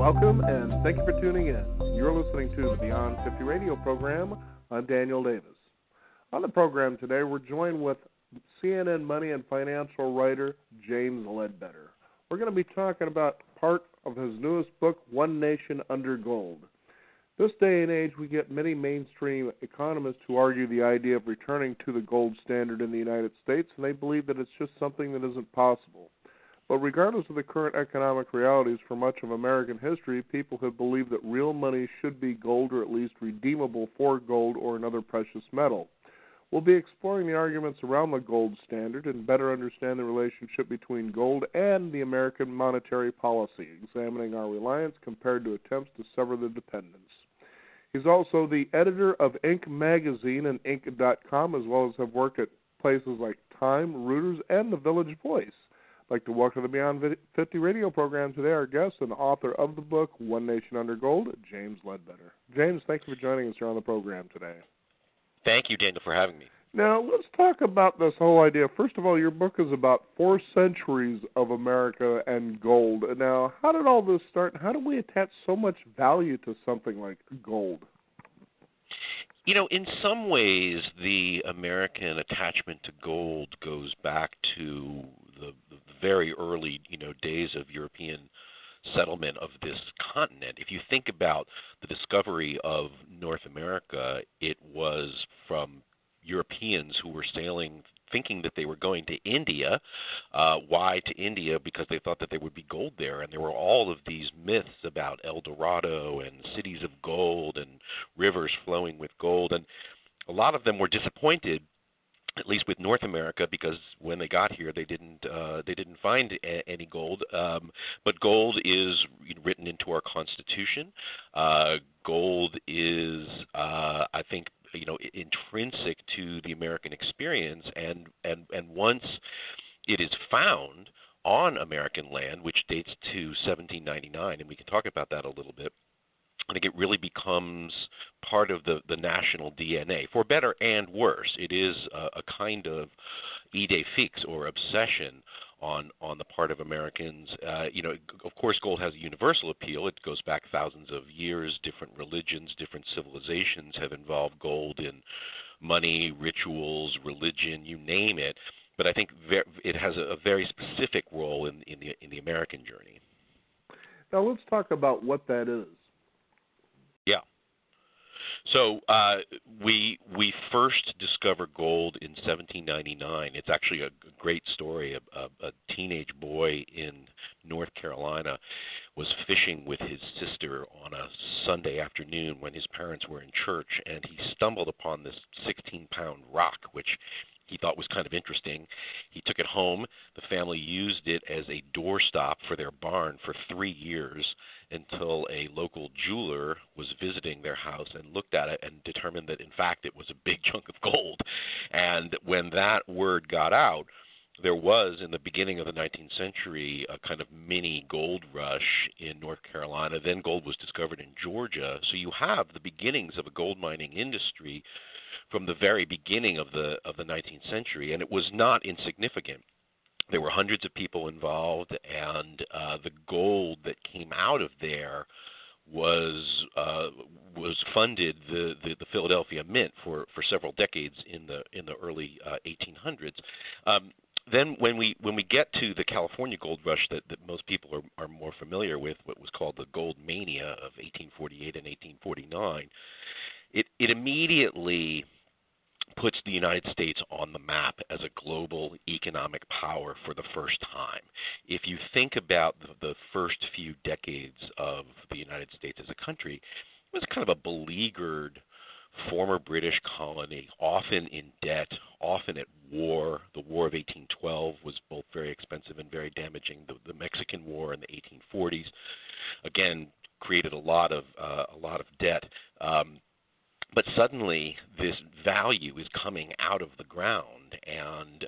Welcome, and thank you for tuning in. You're listening to the Beyond 50 radio program. I'm Daniel Davis. On the program today, we're joined with CNN money and financial writer James Ledbetter. We're going to be talking about part of his newest book, One Nation Under Gold. This day and age, we get many mainstream economists who argue the idea of returning to the gold standard in the United States, and they believe that it's just something that isn't possible. But regardless of the current economic realities for much of American history, people have believed that real money should be gold or at least redeemable for gold or another precious metal. We'll be exploring the arguments around the gold standard and better understand the relationship between gold and the American monetary policy, examining our reliance compared to attempts to sever the dependence. He's also the editor of Inc. magazine and Inc.com, as well as have worked at places like Time, Reuters, and The Village Voice. I'd like to welcome to the Beyond 50 radio program today our guest and author of the book, One Nation Under Gold, James Ledbetter. James, thank you for joining us here on the program today. Thank you, Daniel, for having me. Now, let's talk about this whole idea. First of all, your book is about 4 centuries of America and gold. Now, how did all this start, and how do we attach so much value to something like gold? You know, in some ways, the American attachment to gold goes back to the very early, days of European settlement of this continent. If you think about the discovery of North America, it was from Europeans who were sailing thinking that they were going to India. Why to India? Because they thought that there would be gold there. And there were all of these myths about El Dorado and cities of gold and rivers flowing with gold. And a lot of them were disappointed, at least with North America, because when they got here, they didn't find any gold. But gold is written into our Constitution. Gold is, I think, intrinsic to the American experience, and once it is found on American land, which dates to 1799, and we can talk about that a little bit, I think it really becomes part of the national DNA, for better and worse. It is a kind of idée fixe or obsession on the part of Americans. Of course, gold has a universal appeal. It goes back thousands of years. Different religions, different civilizations have involved gold in money, rituals, religion, you name it. But I think it has a very specific role in the American journey. Now let's talk about what that is. Yeah. So we first discovered gold in 1799. It's actually a great story. A teenage boy in North Carolina was fishing with his sister on a Sunday afternoon when his parents were in church, and he stumbled upon this 16-pound rock, which he thought was kind of interesting. He took it home. The family used it as a doorstop for their barn for 3 years until a local jeweler was visiting their house and looked at it and determined that, in fact, it was a big chunk of gold. And when that word got out, there was, in the beginning of the 19th century, a kind of mini gold rush in North Carolina. Then gold was discovered in Georgia. So you have the beginnings of a gold mining industry from the very beginning of the 19th century, and it was not insignificant. There were hundreds of people involved, and the gold that came out of there was funded the Philadelphia Mint for several decades in the early 1800s. Then when we get to the California gold rush that most people are more familiar with, what was called the gold mania of 1848 and 1849, it immediately puts the United States on the map as a global economic power for the first time. If you think about the first few decades of the United States as a country, it was kind of a beleaguered former British colony, often in debt, often at war. The War of 1812 was both very expensive and very damaging. The Mexican War in the 1840s, again, created a lot of debt. But suddenly, this value is coming out of the ground and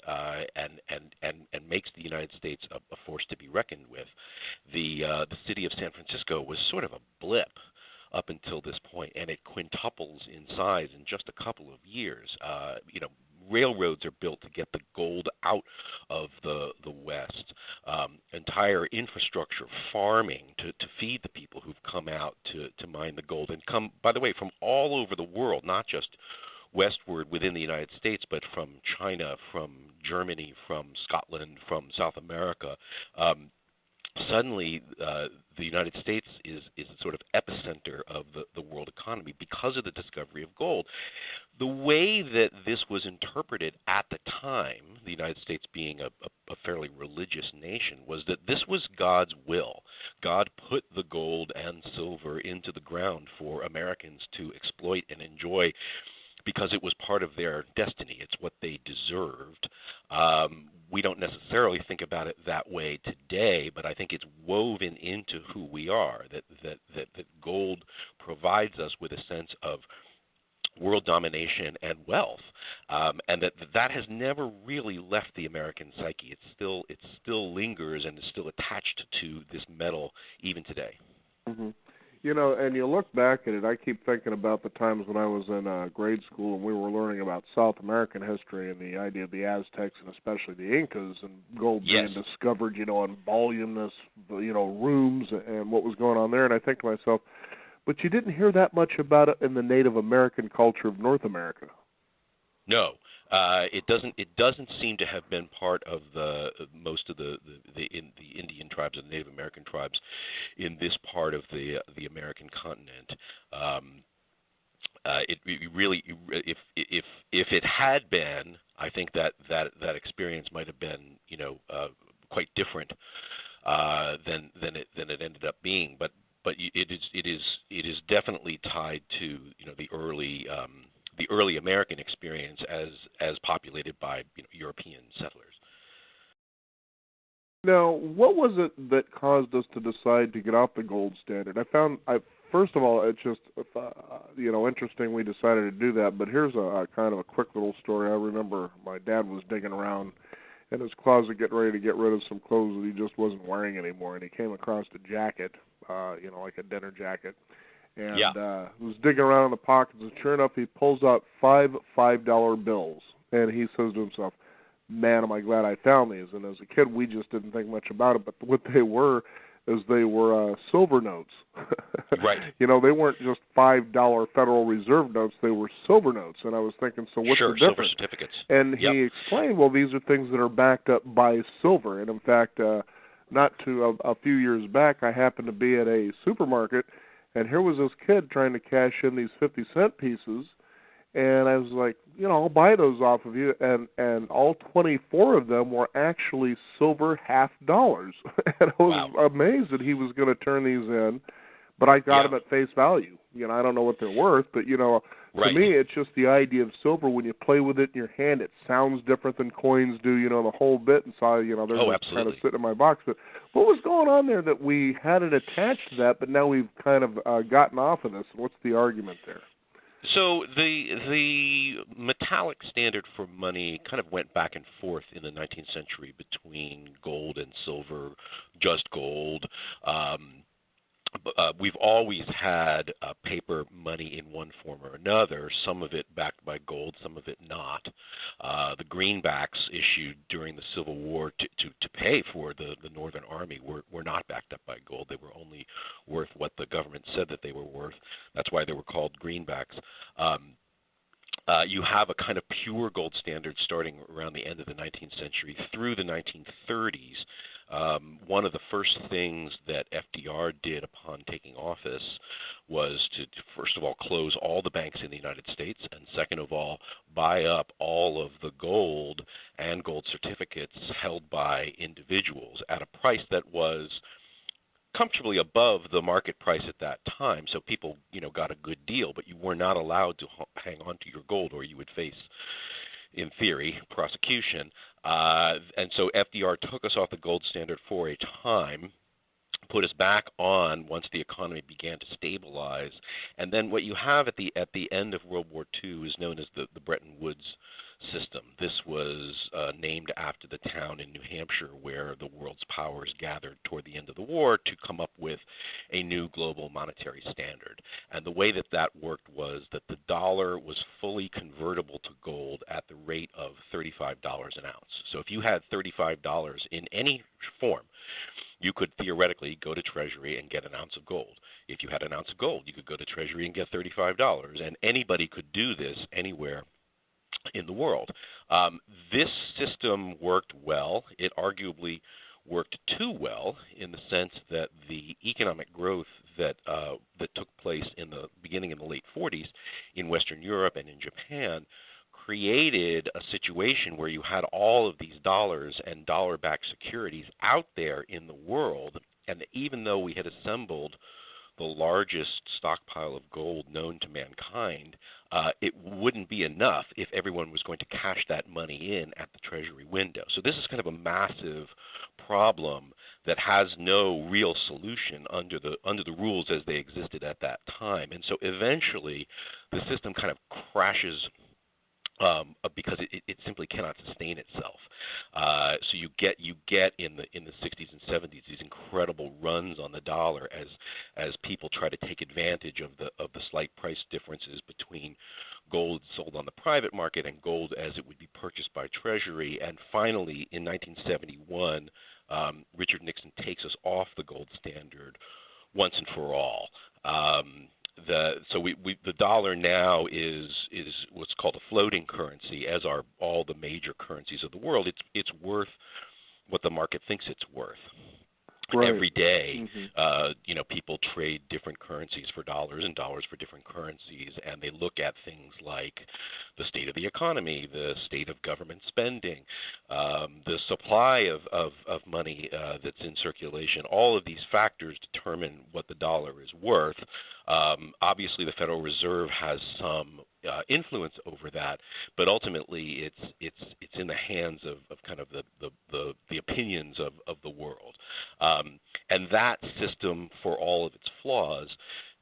makes the United States a force to be reckoned with. The city of San Francisco was sort of a blip up until this point, and it quintuples in size in just a couple of years. railroads are built to get the gold out of the West. Entire infrastructure, farming to feed the people who've come out to mine the gold, and come, by the way, from all over the world, not just westward within the United States, but from China, from Germany, from Scotland, from South America. Suddenly, the United States is a sort of epicenter of the world economy because of the discovery of gold. The way that this was interpreted at the time, the United States being a fairly religious nation, was that this was God's will. God put the gold and silver into the ground for Americans to exploit and enjoy because it was part of their destiny. It's what they deserved. We don't necessarily think about it that way today, but I think it's woven into who we are, that gold provides us with a sense of world domination and wealth, and that has never really left the American psyche. It still lingers and is still attached to this metal even today. Mm-hmm. You know, and you look back at it, I keep thinking about the times when I was in grade school and we were learning about South American history and the idea of the Aztecs and especially the Incas and gold being discovered, you know, in voluminous, you know, rooms and what was going on there. And I think to myself, but you didn't hear that much about it in the Native American culture of North America. No, it doesn't. It doesn't seem to have been part of most of the Indian tribes and Native American tribes in this part of the American continent. It really, if it had been, I think that experience might have been, you know, quite different than it ended up being. But it is definitely tied to, you know, the early American experience as populated by, you know, European settlers. Now, what was it that caused us to decide to get off the gold standard? First of all, it's just, you know, interesting we decided to do that, but here's a kind of a quick little story. I remember my dad was digging around in his closet getting ready to get rid of some clothes that he just wasn't wearing anymore, and he came across a jacket, you know, like a dinner jacket, and was digging around in the pockets, and sure enough, he pulls out $5 bills, and he says to himself, man, am I glad I found these. And as a kid, we just didn't think much about it, but what they were is they were silver notes. Right. You know, they weren't just $5 Federal Reserve notes, they were silver notes. And I was thinking, so what's the difference? Silver certificates. And he explained, well, these are things that are backed up by silver. And in fact, not too a few years back, I happened to be at a supermarket, and here was this kid trying to cash in these 50-cent pieces, and I was like, you know, I'll buy those off of you, and all 24 of them were actually silver half dollars. And I was amazed that he was going to turn these in, but I got them at face value. You know, I don't know what they're worth, but, you know, to me, it's just the idea of silver. When you play with it in your hand, it sounds different than coins do, you know, the whole bit. And so, you know, they're just kind of sitting in my box. But what was going on there that we had it attached to that, but now we've kind of gotten off of this? What's the argument there? So the metallic standard for money kind of went back and forth in the 19th century between gold and silver, just gold. We've always had paper money in one form or another, some of it backed by gold, some of it not. The greenbacks issued during the Civil War to pay for the Northern Army were not backed up by gold. They were only worth what the government said that they were worth. That's why they were called greenbacks. You have a kind of pure gold standard starting around the end of the 19th century through the 1930s. One of the first things that FDR did upon taking office was to first of all, close all the banks in the United States, and second of all, buy up all of the gold and gold certificates held by individuals at a price that was comfortably above the market price at that time. So people, you know, got a good deal, but you were not allowed to hang on to your gold, or you would face, in theory, prosecution. And so FDR took us off the gold standard for a time, put us back on once the economy began to stabilize. And then what you have at the end of World War II is known as the Bretton Woods system. This was named after the town in New Hampshire where the world's powers gathered toward the end of the war to come up with a new global monetary standard. And the way that that worked was that the dollar was fully convertible to gold at the rate of $35 an ounce. So if you had $35 in any form, you could theoretically go to Treasury and get an ounce of gold. If you had an ounce of gold, you could go to Treasury and get $35. And anybody could do this anywhere in the world. This system worked well. It arguably worked too well in the sense that the economic growth that took place in the beginning in the late 40s in Western Europe and in Japan created a situation where you had all of these dollars and dollar-backed securities out there in the world, and even though we had assembled the largest stockpile of gold known to mankind, it wouldn't be enough if everyone was going to cash that money in at the Treasury window. So this is kind of a massive problem that has no real solution under the rules as they existed at that time. And so eventually the system kind of crashes because it simply cannot sustain itself. So you get in the 60s and 70s these incredible runs on the dollar as people try to take advantage of the slight price differences between gold sold on the private market and gold as it would be purchased by Treasury. And finally, in 1971, Richard Nixon takes us off the gold standard once and for all. The dollar now is what's called a floating currency, as are all the major currencies of the world. It's worth what the market thinks it's worth. Right. Every day, people trade different currencies for dollars and dollars for different currencies, and they look at things like the state of the economy, the state of government spending, the supply of money that's in circulation. All of these factors determine what the dollar is worth. Obviously, the Federal Reserve has some influence over that, but ultimately it's in the hands of kind of the opinions of the world. And that system, for all of its flaws,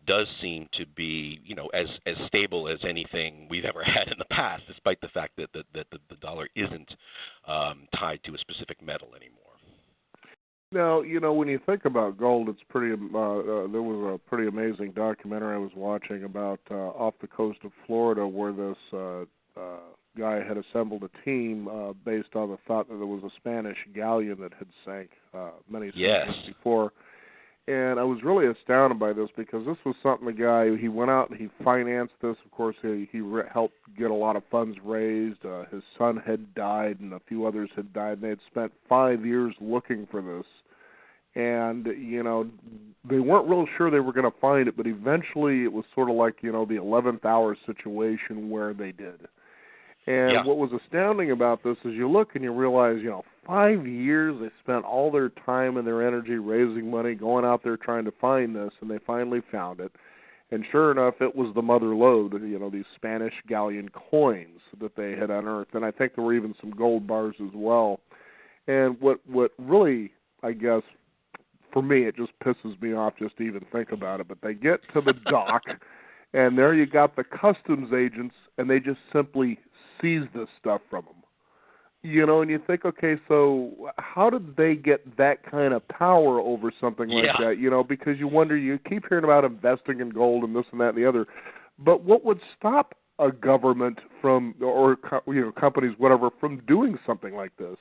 does seem to be, as stable as anything we've ever had in the past, despite the fact that the dollar isn't tied to a specific metal anymore. Now, when you think about gold, it's pretty. There was a pretty amazing documentary I was watching about off the coast of Florida, where this guy had assembled a team based on the thought that there was a Spanish galleon that had sank many centuries before. And I was really astounded by this because this was something the guy, he went out and he financed this. Of course, he helped get a lot of funds raised. His son had died and a few others had died. And they had spent 5 years looking for this. And, they weren't real sure they were going to find it, but eventually it was sort of like, the 11th hour situation where they did. And what was astounding about this is you look and you realize, 5 years they spent all their time and their energy raising money, going out there trying to find this, and they finally found it. And sure enough, it was the mother lode, these Spanish galleon coins that they had unearthed. And I think there were even some gold bars as well. And what really, I guess, for me, it just pisses me off just to even think about it. But they get to the dock, and there you got the customs agents, and they just simply seize this stuff from them. And you think, okay, so how did they get that kind of power over something like that? Because you wonder, you keep hearing about investing in gold and this and that and the other, but what would stop a government from, or companies, whatever, from doing something like this?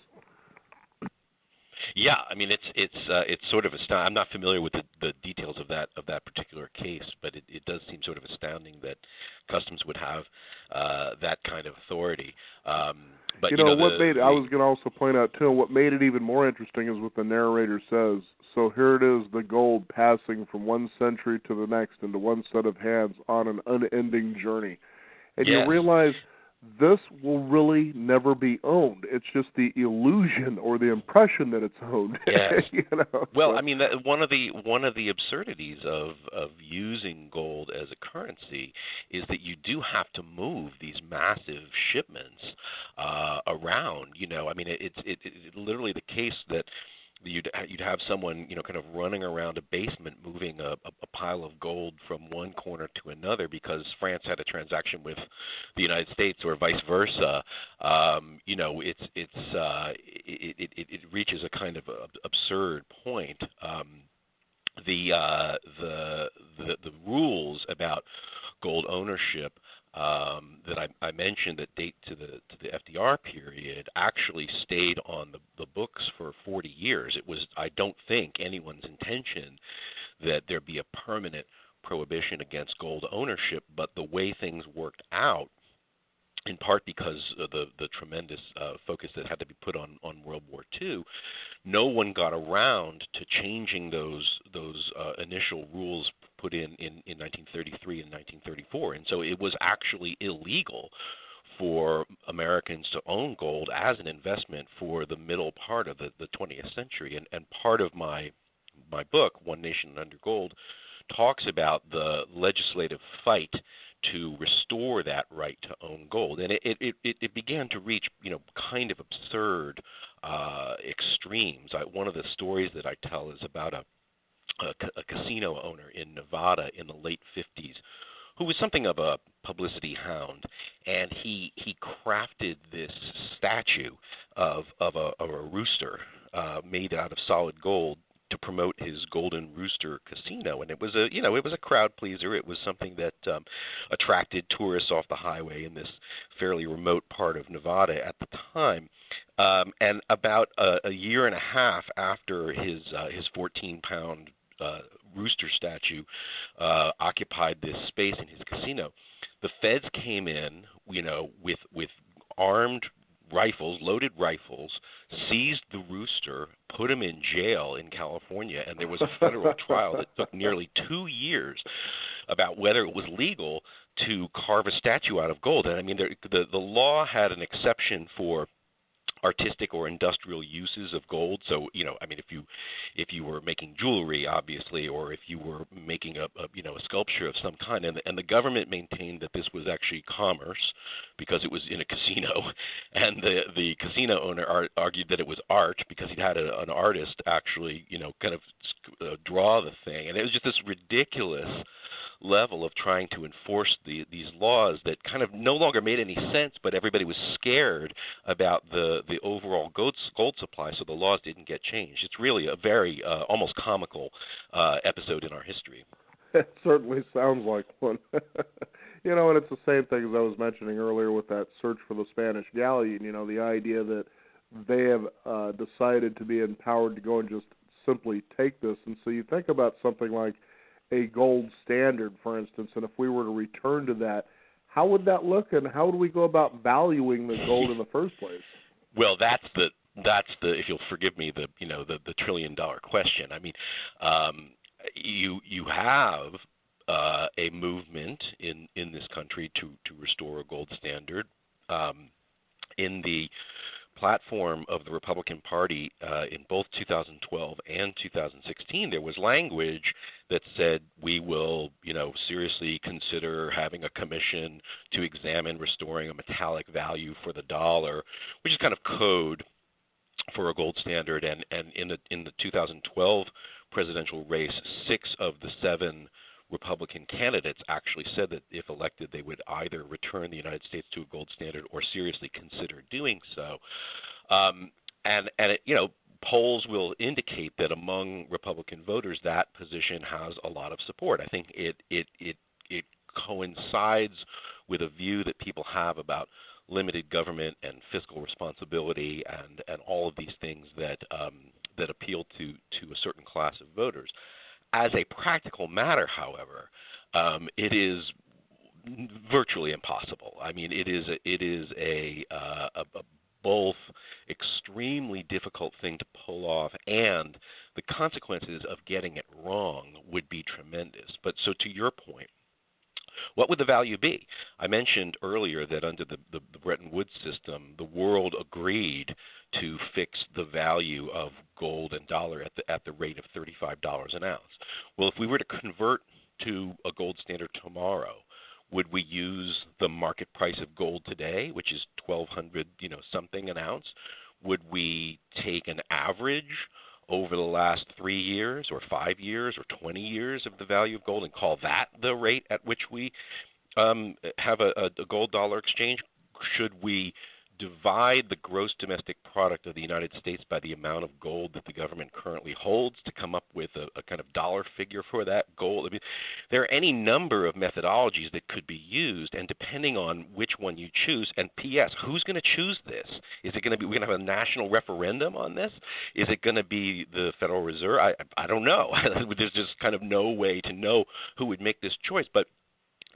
Yeah, I mean it's sort of astounding. I'm not familiar with the details of that particular case, but it does seem sort of astounding that customs would have that kind of authority. But what made it, I was going to also point out too, what made it even more interesting is what the narrator says. So here it is, the gold passing from one century to the next into one set of hands on an unending journey, and you realize this will really never be owned. It's just the illusion or the impression that it's owned. Yes. Well, I mean, one of the absurdities of using gold as a currency is that you do have to move these massive shipments around. I mean, it's literally the case that you'd have someone, kind of running around a basement moving a pile of gold from one corner to another because France had a transaction with the United States or vice versa. It reaches a kind of absurd point. The rules about gold ownership that I mentioned that date to the FDR period actually stayed on the books for 40 years. It was, I don't think, anyone's intention that there be a permanent prohibition against gold ownership, but the way things worked out, in part because of the tremendous focus that had to be put on World War II, no one got around to changing those initial rules put in 1933 and 1934. And so it was actually illegal for Americans to own gold as an investment for the middle part of the 20th century. And part of my book, One Nation Under Gold, talks about the legislative fight to restore that right to own gold, and it began to reach kind of absurd extremes. One of the stories that I tell is about a casino owner in Nevada in the late 50s who was something of a publicity hound, and he crafted this statue of a rooster made out of solid gold to promote his Golden Rooster Casino, and it was a crowd pleaser. It was something that attracted tourists off the highway in this fairly remote part of Nevada at the time. And about a year and a half after his 14-pound rooster statue occupied this space in his casino, the feds came in, with armed rifles, loaded rifles, seized the rooster, put him in jail in California, and there was a federal trial that took nearly 2 years about whether it was legal to carve a statue out of gold. And I mean, the law had an exception for artistic or industrial uses of gold. So, if you were making jewelry, obviously, or if you were making a sculpture of some kind, and the government maintained that this was actually commerce because it was in a casino, and the casino owner argued that it was art because he'd had an artist actually, kind of draw the thing, and it was just this ridiculous level of trying to enforce these laws that kind of no longer made any sense, but everybody was scared about the overall gold supply, so the laws didn't get changed. It's really a very almost comical episode in our history. It certainly sounds like one. And it's the same thing as I was mentioning earlier with that search for the Spanish Galleon, the idea that they have decided to be empowered to go and just simply take this. And so you think about something like a gold standard, for instance, and if we were to return to that, how would that look, and how would we go about valuing the gold in the first place? Well, that's the if you'll forgive me, the $1 trillion question. I mean, you have a movement in this country to restore a gold standard. In the platform of the Republican Party in both 2012 and 2016, there was language that said we will, seriously consider having a commission to examine restoring a metallic value for the dollar, which is kind of code for a gold standard. And in the 2012 presidential race, 6 of the 7 Republican candidates actually said that if elected, they would either return the United States to a gold standard or seriously consider doing so. Polls will indicate that among Republican voters, that position has a lot of support. I think it coincides with a view that people have about limited government and fiscal responsibility and all of these things that appeal to a certain class of voters. As a practical matter, however, it is virtually impossible. I mean, it is a both extremely difficult thing to pull off, and the consequences of getting it wrong would be tremendous. But so to your point, what would the value be? I mentioned earlier that under the Bretton Woods system, the world agreed to fix the value of gold and dollar at the rate of $35 an ounce. Well, if we were to convert to a gold standard tomorrow, would we use the market price of gold today, which is $1,200 something an ounce? Would we take an average over the last 3 years or 5 years or 20 years of the value of gold and call that the rate at which we have a gold dollar exchange? Should we divide the gross domestic product of the United States by the amount of gold that the government currently holds to come up with a kind of dollar figure for that gold? I mean, there are any number of methodologies that could be used, and depending on which one you choose, and P.S., who's going to choose this? Is it going to be, we're going to have a national referendum on this? Is it going to be the Federal Reserve? I don't know. There's just kind of no way to know who would make this choice, but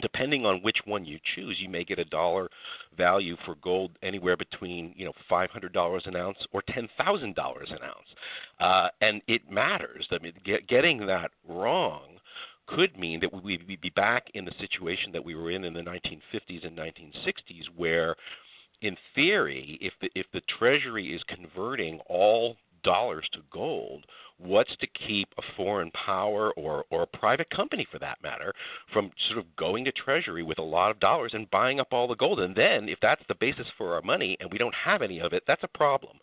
depending on which one you choose, you may get a dollar value for gold anywhere between $500 an ounce or $10,000 an ounce, and it matters. I mean, getting that wrong could mean that we'd be back in the situation that we were in the 1950s and 1960s, where, in theory, if the Treasury is converting all dollars to gold, what's to keep a foreign power or a private company, for that matter, from sort of going to Treasury with a lot of dollars and buying up all the gold? And then, if that's the basis for our money and we don't have any of it, that's a problem.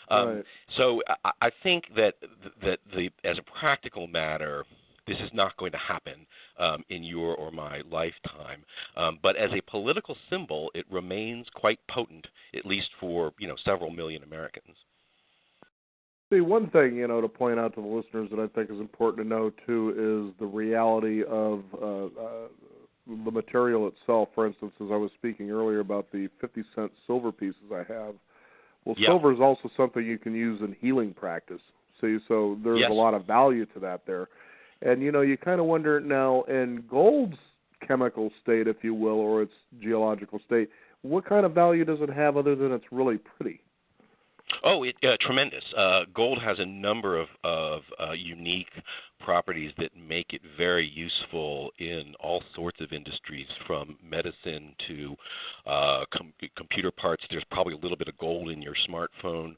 Right. So I think that as a practical matter, this is not going to happen in your or my lifetime. But as a political symbol, it remains quite potent, at least for several million Americans. See, one thing, to point out to the listeners that I think is important to know, too, is the reality of the material itself. For instance, as I was speaking earlier about the 50-cent silver pieces I have, well, Yep. silver is also something you can use in healing practice. See, so there's Yes. a lot of value to that there. And, you kind of wonder now, in gold's chemical state, if you will, or its geological state, what kind of value does it have other than it's really pretty? Oh, tremendous. Gold has a number of unique properties that make it very useful in all sorts of industries, from medicine to computer parts. There's probably a little bit of gold in your smartphone.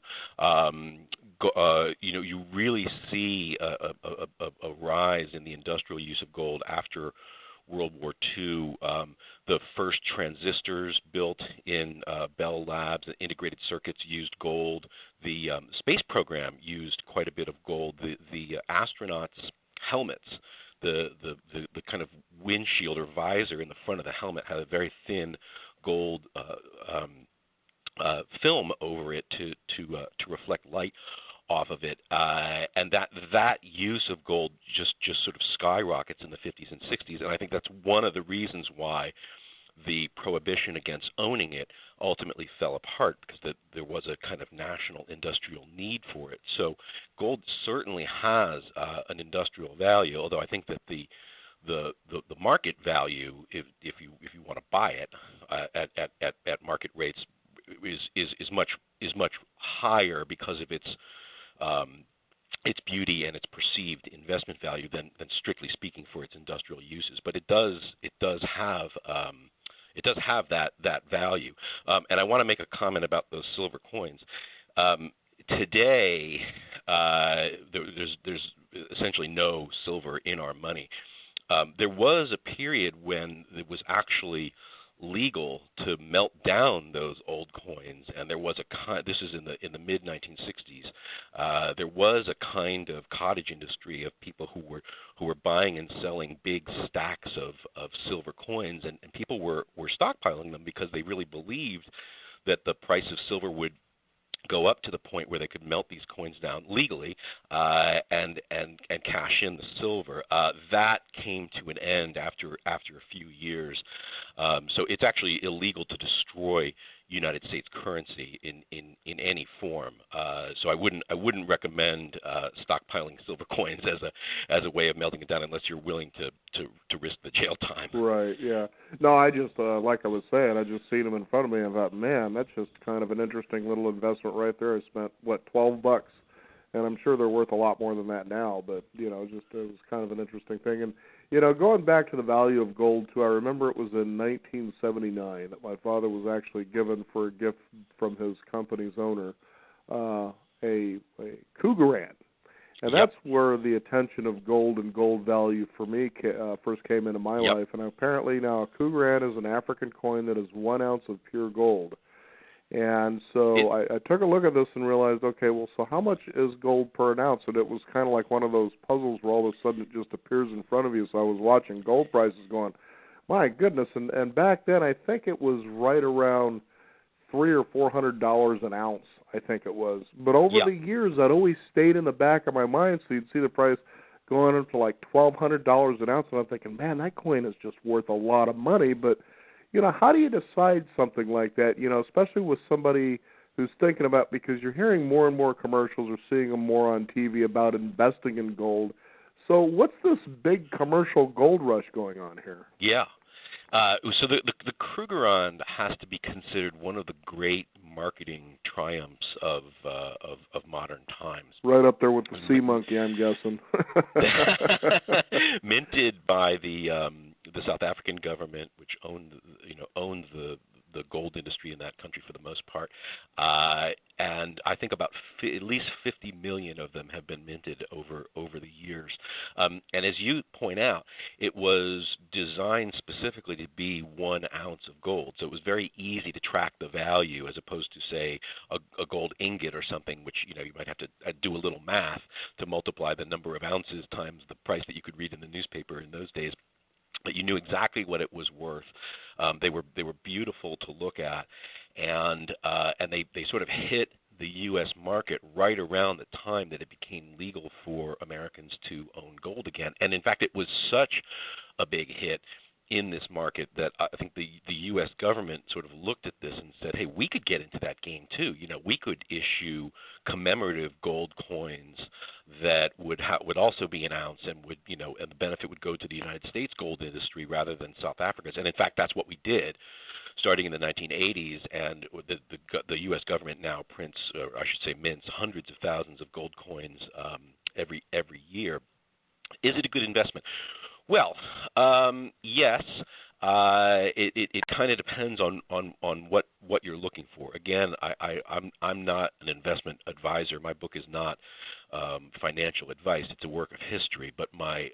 You really see a rise in the industrial use of gold after World War II. The first transistors built in Bell Labs, integrated circuits, used gold. The space program used quite a bit of gold. The astronauts' helmets, the kind of windshield or visor in the front of the helmet had a very thin gold film over it to reflect light off of it, and that use of gold just sort of skyrockets in the 50s and 60s, and I think that's one of the reasons why the prohibition against owning it ultimately fell apart, because there was a kind of national industrial need for it. So gold certainly has an industrial value, although I think that the market value, if you want to buy it at market rates, is much higher because of its beauty and its perceived investment value than strictly speaking for its industrial uses. But it does have that value. And I want to make a comment about those silver coins. Today, there's essentially no silver in our money. There was a period when it was actually legal to melt down those old coins, and there was this is in the mid 1960s. There was a kind of cottage industry of people who were buying and selling big stacks of silver coins, and people were stockpiling them because they really believed that the price of silver would go up to the point where they could melt these coins down legally and cash in the silver. That came to an end after a few years. So it's actually illegal to destroy United States currency in any form. So I wouldn't recommend stockpiling silver coins as a way of melting it down unless you're willing to risk the jail time. Right. Yeah. No, I just like I was saying, I just seen them in front of me and thought, man, that's just kind of an interesting little investment right there. I spent $12, and I'm sure they're worth a lot more than that now. But it was kind of an interesting thing. And going back to the value of gold too, I remember it was in 1979 that my father was actually given for a gift from his company's owner, a Krugerrand. And Yep. that's where the attention of gold and gold value for me first came into my Yep. life. And apparently now a Krugerrand is an African coin that is 1 ounce of pure gold. And so I took a look at this and realized, okay, well, so how much is gold per ounce? And it was kind of like one of those puzzles where all of a sudden it just appears in front of you. So I was watching gold prices going, my goodness. And back then I think it was right around $300 or $400 an ounce, I think it was. But over the years, that always stayed in the back of my mind. So you'd see the price going up to like $1,200 an ounce, and I'm thinking, man, that coin is just worth a lot of money. But how do you decide something like that? Especially with somebody who's thinking about, because you're hearing more and more commercials or seeing them more on TV about investing in gold. So what's this big commercial gold rush going on here? Yeah. So the Krugerrand has to be considered one of the great marketing triumphs of modern times. Right up there with the sea monkey, I'm guessing. Minted by the South African government, which owns the gold industry in that country for the most part, and I think about at least 50 million of them have been minted over the years. And as you point out, it was designed specifically to be 1 ounce of gold, so it was very easy to track the value, as opposed to, say, a gold ingot or something, which you might have to do a little math to multiply the number of ounces times the price that you could read in the newspaper in those days. But you knew exactly what it was worth. They were beautiful to look at, and they sort of hit the U.S. market right around the time that it became legal for Americans to own gold again. And in fact, it was such a big hit in this market that I think the U.S. government sort of looked at this and said, hey, we could get into that game too. We could issue commemorative gold coins that would also be an ounce, and and the benefit would go to the United States gold industry rather than South Africa's. And in fact, that's what we did, starting in the 1980s. And the U.S. government now prints, or I should say mints, hundreds of thousands of gold coins every year. Is it a good investment? Well, yes. It kind of depends on what you're looking for. Again, I'm not an investment advisor. My book is not financial advice. It's a work of history. But my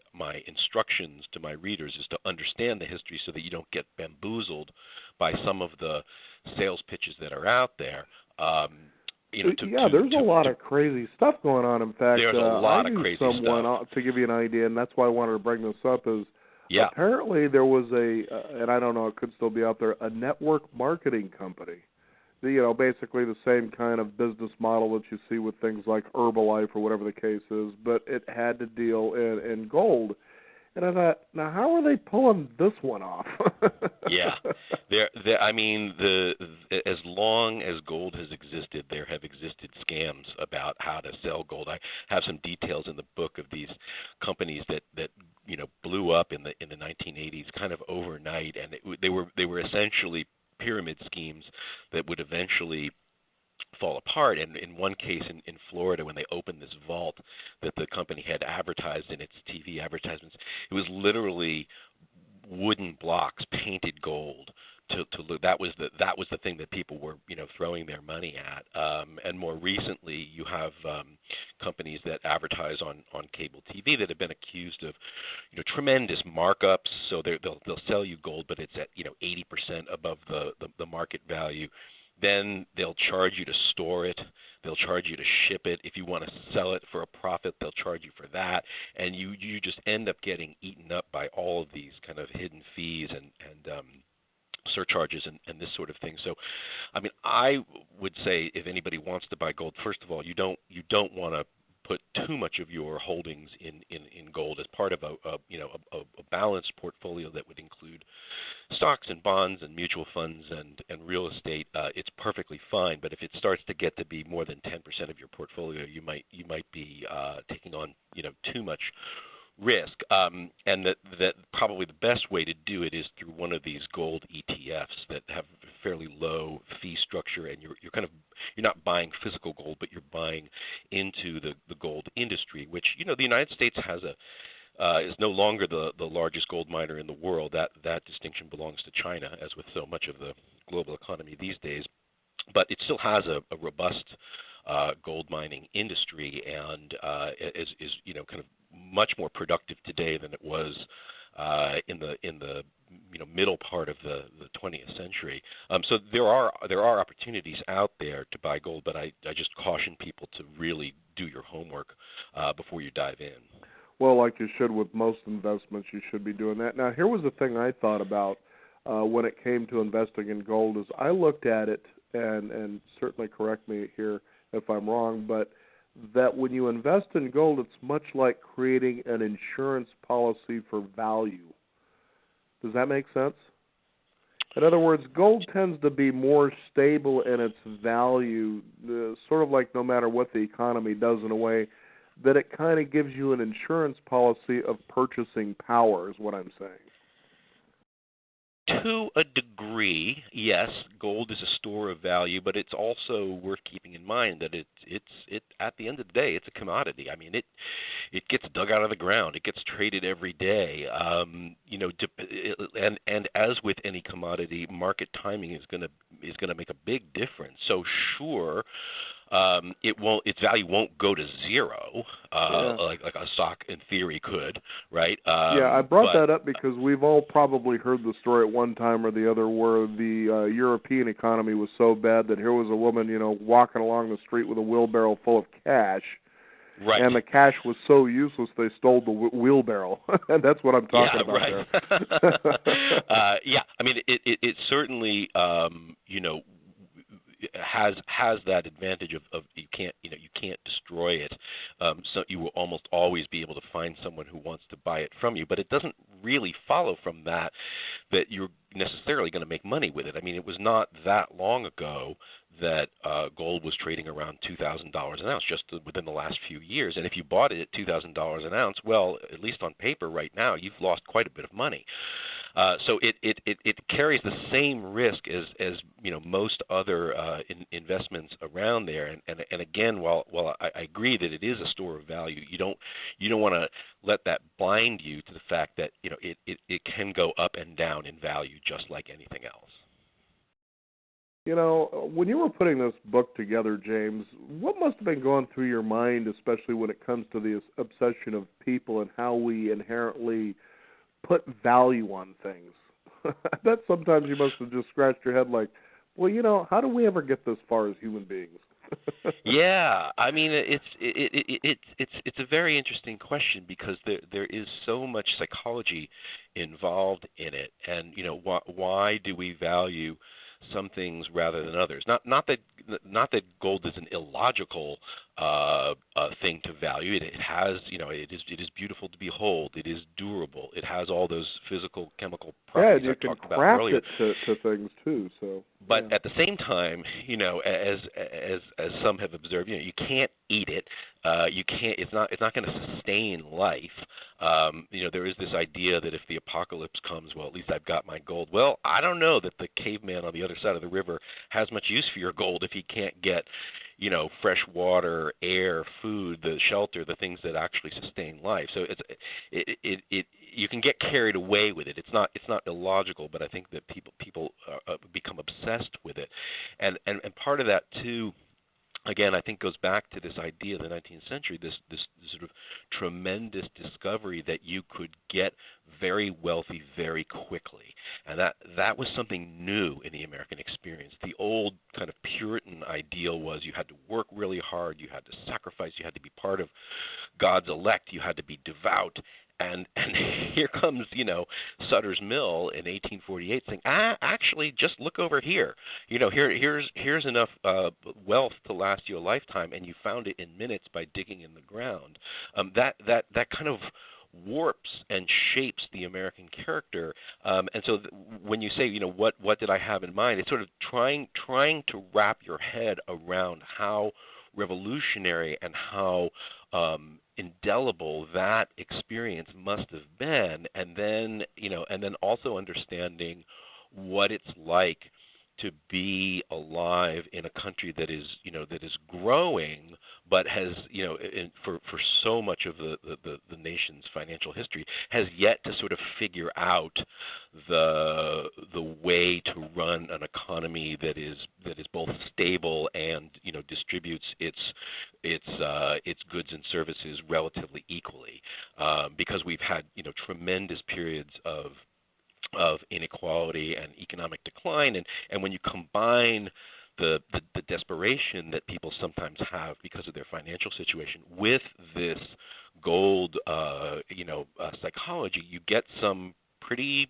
instructions to my readers is to understand the history so that you don't get bamboozled by some of the sales pitches that are out there. There's a lot of crazy stuff going on. In fact, there's a lot of crazy stuff. To give you an idea, and that's why I wanted to bring this up, is apparently there was and I don't know, it could still be out there, a network marketing company. Basically the same kind of business model that you see with things like Herbalife or whatever the case is, but it had to deal in gold. And I thought, now how are they pulling this one off? Yeah, I mean, as long as gold has existed, there have existed scams about how to sell gold. I have some details in the book of these companies that blew up in the 1980s, kind of overnight, and they were essentially pyramid schemes that would eventually fall apart. And in one case in Florida, when they opened this vault that the company had advertised in its TV advertisements, it was literally wooden blocks painted gold. To look, that was the thing that people were throwing their money at. And more recently, you have companies that advertise on cable TV that have been accused of tremendous markups. So they'll sell you gold, but it's at 80% above the market value. Then they'll charge you to store it. They'll charge you to ship it. If you want to sell it for a profit, they'll charge you for that. And you just end up getting eaten up by all of these kind of hidden fees and surcharges and this sort of thing. So, I mean, I would say if anybody wants to buy gold, first of all, you don't want to put too much of your holdings in gold as part of a balanced portfolio that would include stocks and bonds and mutual funds and real estate. It's perfectly fine, but if it starts to get to be more than 10% of your portfolio, you might be taking on too much risk, and that probably the best way to do it is through one of these gold ETFs that have fairly low fee structure, and you're not buying physical gold, but you're buying into the gold industry, which the United States has is no longer the largest gold miner in the world. That distinction belongs to China, as with so much of the global economy these days, but it still has a robust gold mining industry, and is kind of much more productive today than it was in the middle part of the 20th century. So there are opportunities out there to buy gold, but I just caution people to really do your homework before you dive in. Well, like you should with most investments, you should be doing that. Now, here was the thing I thought about when it came to investing in gold is I looked at it, and certainly correct me here if I'm wrong, but that when you invest in gold, it's much like creating an insurance policy for value. Does that make sense? In other words, gold tends to be more stable in its value, sort of like no matter what the economy does in a way, that it kind of gives you an insurance policy of purchasing power is what I'm saying. To a degree, yes, gold is a store of value, but it's also worth keeping in mind that it at the end of the day, it's a commodity. I mean, it gets dug out of the ground, it gets traded every day. And as with any commodity, market timing is going to make a big difference. So sure. Its value won't go to zero, like a stock in theory could, right? I brought that up because we've all probably heard the story at one time or the other where the European economy was so bad that here was a woman, walking along the street with a wheelbarrow full of cash. Right. And the cash was so useless they stole the wheelbarrow. And that's what I'm talking about right. there. I mean, it certainly, has that advantage of you can't destroy it. So you will almost always be able to find someone who wants to buy it from you. But it doesn't really follow from that you're necessarily going to make money with it. I mean, it was not that long ago that gold was trading around $2,000 an ounce, just within the last few years. And if you bought it at $2,000 an ounce, well, at least on paper right now, you've lost quite a bit of money. So it carries the same risk as most other investments around there. And again, while I agree that it is a store of value, you don't want to let that blind you to the fact that it can go up and down in value just like anything else. When you were putting this book together, James, what must have been going through your mind, especially when it comes to the obsession of people and how we inherently put value on things? That sometimes you must have just scratched your head like, well, how do we ever get this far as human beings? Yeah, I mean, it's a very interesting question because there is so much psychology involved in it, and why do we value some things rather than others? Not that gold is an illogical thing to value. It has, it is beautiful to behold. It is durable. It has all those physical, chemical properties I talked about earlier. Yeah, you can craft it to things too. So, but at the same time, as some have observed, you can't eat it. You can't. It's not going to sustain life. There is this idea that if the apocalypse comes, well, at least I've got my gold. Well, I don't know that the caveman on the other side of the river has much use for your gold if he can't get, fresh water, air, food, the shelter, the things that actually sustain life. So you can get carried away with it. It's not illogical, but I think that people become obsessed with it, and part of that too. Again, I think goes back to this idea of the 19th century, this sort of tremendous discovery that you could get very wealthy very quickly. And that was something new in the American experience. The old kind of Puritan ideal was you had to work really hard, you had to sacrifice, you had to be part of God's elect, you had to be devout. And here comes, Sutter's Mill in 1848 saying, actually, just look over here. Here's enough wealth to last you a lifetime, and you found it in minutes by digging in the ground. That kind of warps and shapes the American character. And so when you say, what did I have in mind, it's sort of trying to wrap your head around how revolutionary and how indelible that experience must have been, and then also understanding what it's like to be alive in a country that is growing, but has for so much of the nation's financial history has yet to sort of figure out the way to run an economy that is both stable and distributes its goods and services relatively equally, because we've had tremendous periods of of inequality and economic decline. And when you combine the desperation that people sometimes have because of their financial situation with this gold, psychology, you get some pretty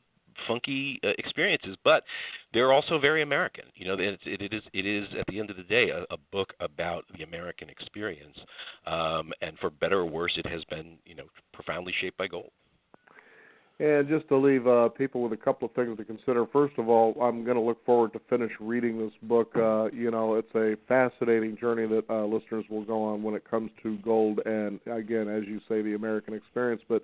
funky experiences, but they're also very American. It is at the end of the day a book about the American experience, and for better or worse, it has been profoundly shaped by gold. And just to leave people with a couple of things to consider. First of all, I'm going to look forward to finish reading this book. It's a fascinating journey that listeners will go on when it comes to gold and, again, as you say, the American experience. But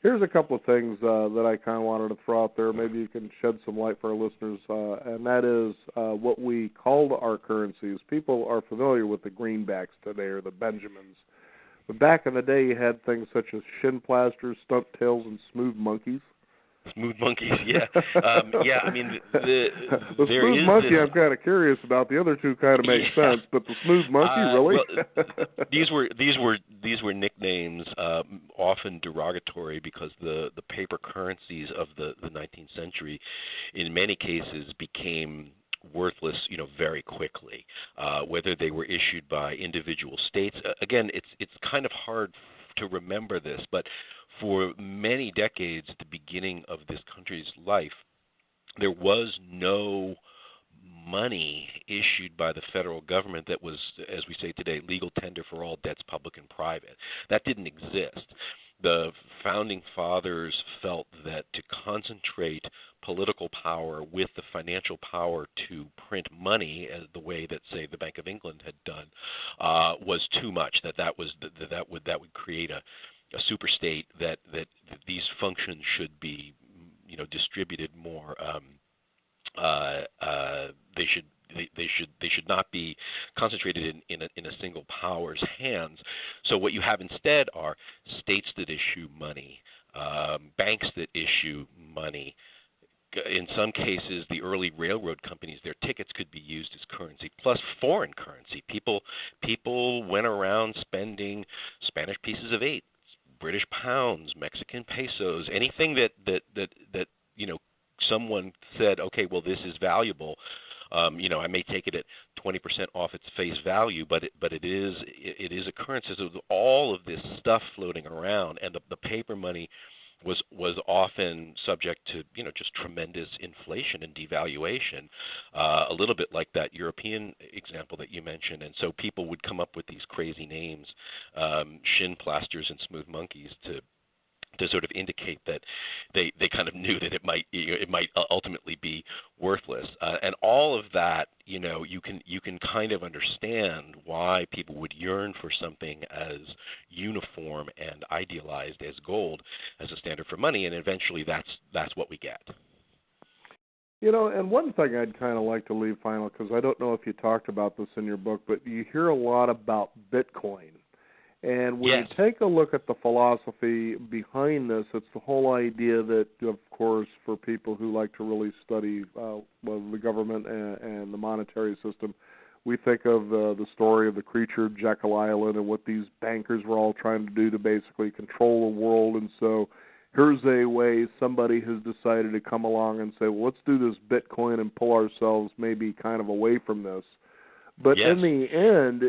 here's a couple of things that I kind of wanted to throw out there. Maybe you can shed some light for our listeners, and that is what we called our currencies. People are familiar with the greenbacks today or the Benjamins. But back in the day, you had things such as shin plasters, stump tails, and smooth monkeys. Smooth monkeys, yeah. I mean, the smooth monkey I'm kind of curious about. The other two kind of make sense, but the smooth monkey, really? Well, these were nicknames, often derogatory, because the paper currencies of the 19th century, in many cases, became worthless, very quickly, whether they were issued by individual states. Again, it's kind of hard to remember this, but for many decades, at the beginning of this country's life, there was no money issued by the federal government that was, as we say today, legal tender for all debts, public and private. That didn't exist. The founding fathers felt that to concentrate political power with the financial power to print money, as the way that, say, the Bank of England had done, was too much. That would create a super state. That these functions should be, distributed more. They should not be concentrated in a single power's hands. So what you have instead are states that issue money, banks that issue money. In some cases, the early railroad companies, their tickets could be used as currency, plus foreign currency. People went around spending Spanish pieces of 8, British pounds, Mexican pesos, anything that someone said, okay, well, this is valuable. I may take it at 20% off its face value, but it is a currency. So all of this stuff floating around, and the paper money was often subject to just tremendous inflation and devaluation, a little bit like that European example that you mentioned. And so people would come up with these crazy names, shin plasters and smooth monkeys, to sort of indicate that they kind of knew that it might ultimately be worthless, and all of that, you can kind of understand why people would yearn for something as uniform and idealized as gold as a standard for money, and eventually that's what we get. And one thing I'd kind of like to leave final, because I don't know if you talked about this in your book, but you hear a lot about Bitcoin. And when Yes. you take a look at the philosophy behind this, it's the whole idea that, of course, for people who like to really study the government and the monetary system, we think of the story of the creature Jekyll Island and what these bankers were all trying to do to basically control the world. And so here's a way somebody has decided to come along and say, well, let's do this Bitcoin and pull ourselves maybe kind of away from this. But Yes. in the end,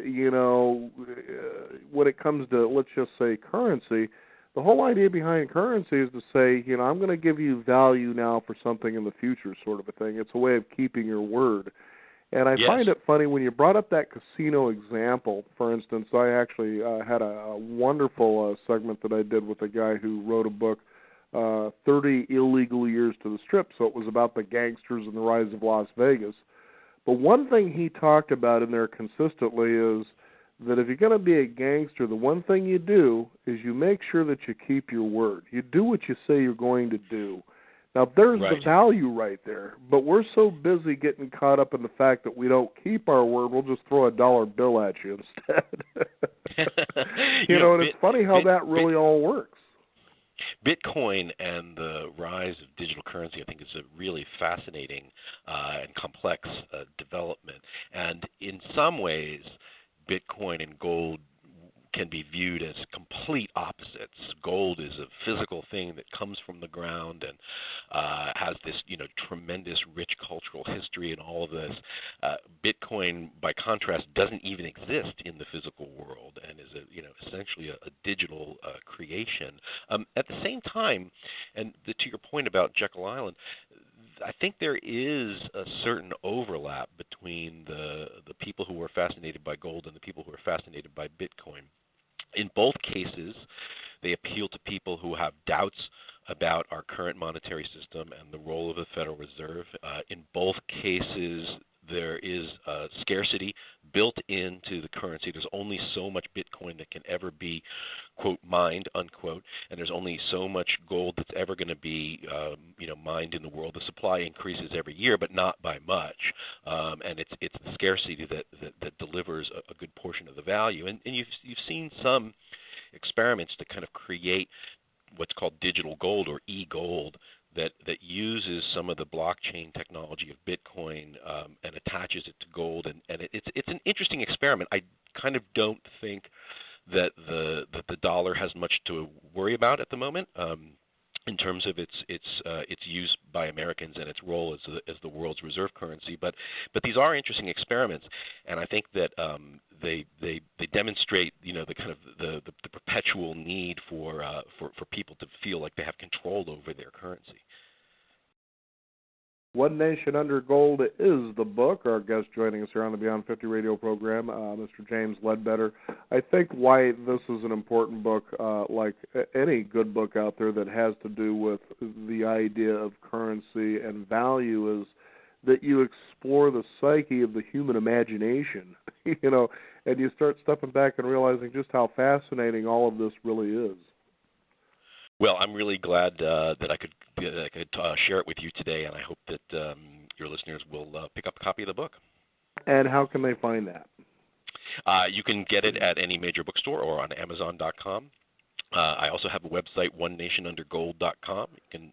when it comes to, let's just say, currency, the whole idea behind currency is to say, I'm going to give you value now for something in the future, sort of a thing. It's a way of keeping your word. And I Yes. find it funny when you brought up that casino example, for instance. I actually had a wonderful segment that I did with a guy who wrote a book, 30 Illegal Years to the Strip. So it was about the gangsters and the rise of Las Vegas. But one thing he talked about in there consistently is that if you're going to be a gangster, the one thing you do is you make sure that you keep your word. You do what you say you're going to do. Now, there's Right. the value right there, but we're so busy getting caught up in the fact that we don't keep our word, we'll just throw a dollar bill at you instead. And it's funny how that really all works. Bitcoin and the rise of digital currency, I think, is a really fascinating and complex development. And in some ways, Bitcoin and gold can be viewed as complete opposites. Gold is a physical thing that comes from the ground and has has this, tremendous rich cultural history and all of this. Bitcoin, by contrast, doesn't even exist in the physical world and is essentially a digital creation. At the same time, and to your point about Jekyll Island, I think there is a certain overlap between the people who are fascinated by gold and the people who are fascinated by Bitcoin. In both cases, they appeal to people who have doubts about our current monetary system and the role of the Federal Reserve. In both cases, there is a scarcity built into the currency. There's only so much Bitcoin that can ever be, quote, mined, unquote, and there's only so much gold that's ever going to be, mined in the world. The supply increases every year, but not by much, and it's the scarcity that delivers a good portion of the value. And you've seen some experiments to kind of create what's called digital gold or e-gold that uses some of the blockchain technology of Bitcoin and attaches it to gold. And it's an interesting experiment. I kind of don't think that the dollar has much to worry about at the moment in terms of its use by Americans and its role as the world's reserve currency. But these are interesting experiments, and I think that they demonstrate the kind of the perpetual need for people to feel like they have control over their currency. One Nation Under Gold is the book. Our guest joining us here on the Beyond 50 radio program, Mr. James Ledbetter. I think why this is an important book, like any good book out there that has to do with the idea of currency and value, is that you explore the psyche of the human imagination, and you start stepping back and realizing just how fascinating all of this really is. Well, I'm really glad that I could share it with you today, and I hope that your listeners will pick up a copy of the book. And how can they find that? You can get it at any major bookstore or on Amazon.com. I also have a website, onenationundergold.com. You can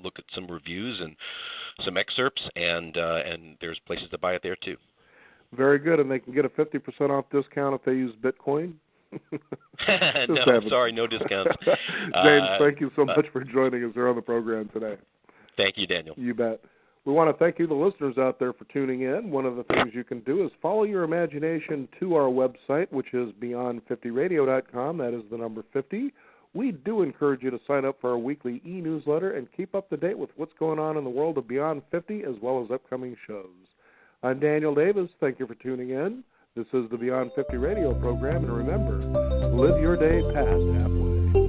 look at some reviews and some excerpts, and there's places to buy it there too. Very good, and they can get a 50% off discount if they use Bitcoin. No, I'm sorry, no discounts. James, thank you so much for joining us here on the program today. Thank you, Daniel. You bet. We want to thank you, the listeners out there, for tuning in. One of the things you can do is follow your imagination to our website, which is beyond50radio.com. That is the number 50. We do encourage you to sign up for our weekly e-newsletter and keep up to date with what's going on in the world of Beyond 50 as well as upcoming shows. I'm Daniel Davis. Thank you for tuning in. This is the Beyond 50 radio program, and remember, live your day past halfway.